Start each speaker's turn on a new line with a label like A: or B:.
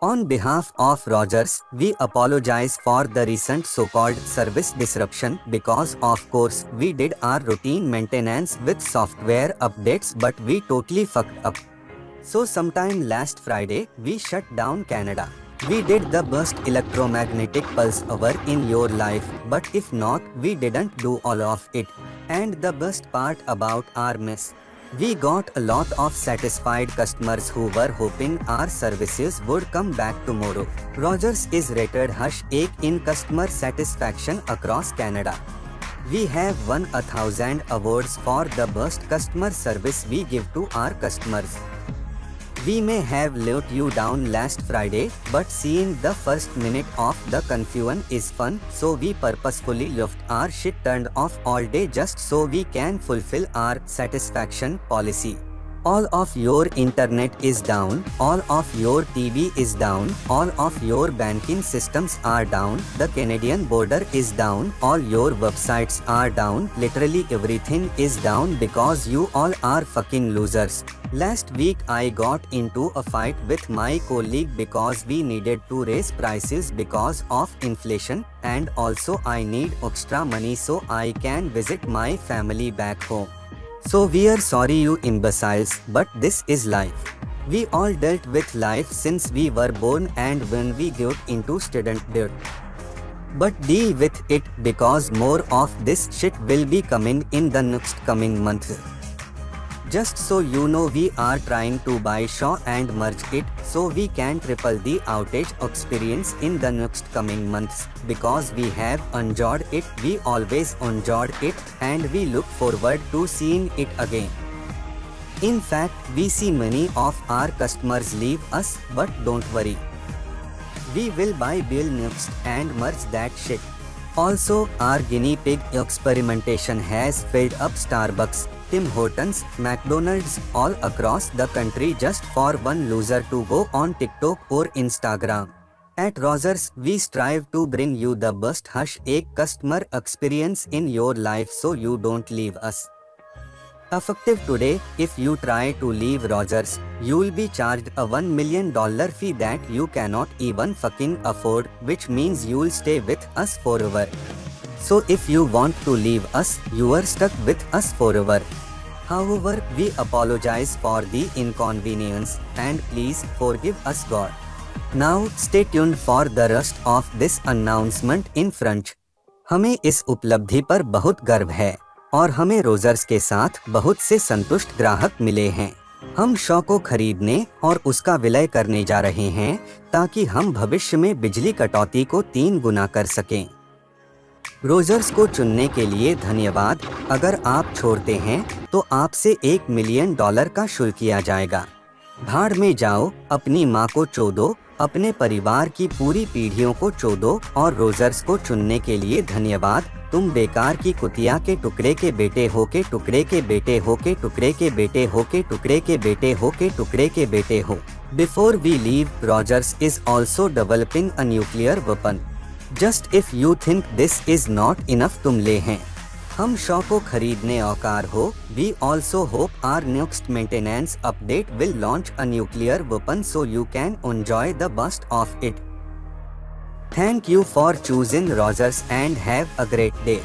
A: On behalf of Rogers, we apologize for the recent so-called service disruption because of course we did our routine maintenance with software updates but we totally fucked up. So sometime last Friday, we shut down Canada. We did the best electromagnetic pulse hour in your life, but if not, we didn't do all of it. And the best part about our mess, we got a lot of satisfied customers who were hoping our services would come back tomorrow. Rogers is rated #1 in customer satisfaction across Canada. We have won 1,000 awards for the best customer service we give to our customers. We may have let you down last Friday, but seeing the first minute of the confusion is fun, so we purposefully left our shit turned off all day just so we can fulfill our satisfaction policy. All of your internet is down, all of your TV is down, all of your banking systems are down, the Canadian border is down, all your websites are down, literally everything is down because you all are fucking losers. Last week I got into a fight with my colleague because we needed to raise prices because of inflation, and also I need extra money so I can visit my family back home. So we are sorry you imbeciles, but this is life. We all dealt with life since we were born and when we got into student debt. But deal with it because more of this shit will be coming in the next coming month. Just so you know, we are trying to buy Shaw and merge it so we can triple the outage experience in the next coming months, because we have enjoyed it, we always enjoyed it, and we look forward to seeing it again. In fact, we see many of our customers leave us, but don't worry. We will buy Bill next and merge that shit. Also, our guinea pig experimentation has filled up Starbucks, Tim Hortons, McDonald's all across the country just for one loser to go on TikTok or Instagram. At Rogers, we strive to bring you the best #1 customer experience in your life so you don't leave us. Effective today, if you try to leave Rogers, you'll be charged a $1 million fee that you cannot even fucking afford, which means you'll stay with us forever. So if you want to leave us, you are stuck with us forever. However, we apologize for the inconvenience and please forgive us God. Now stay tuned for the rest of this announcement in French. हमें इस उपलब्धि पर बहुत गर्व है और हमें Rogers के साथ बहुत से संतुष्ट ग्राहक मिले हैं। हम शॉ को खरीदने और उसका विलय करने जा रहे हैं ताकि हम भविष्य में बिजली कटौती को 3 गुना कर सकें। रोजर्स को चुनने के लिए धन्यवाद। अगर आप छोड़ते हैं तो आपसे $1 मिलियन का शुल्क किया जाएगा। भाड़ में जाओ, अपनी माँ को चोदो, अपने परिवार की पूरी पीढ़ियों को चोदो और रोजर्स को चुनने के लिए धन्यवाद। तुम बेकार की कुतिया के टुकड़े के बेटे हो के टुकड़े के बेटे हो के टुकड़े के बेटे हो के टुकड़े के बेटे हो के टुकड़े के बेटे हो। Before we leave, Rogers is also developing a nuclear weapon. Just if you think this is not enough, तुम ले हैं। हम शॉ को खरीदने औकार हो। We also hope our next maintenance update will launch a nuclear weapon so you can enjoy the best of it. Thank you for choosing Rogers and have a great day.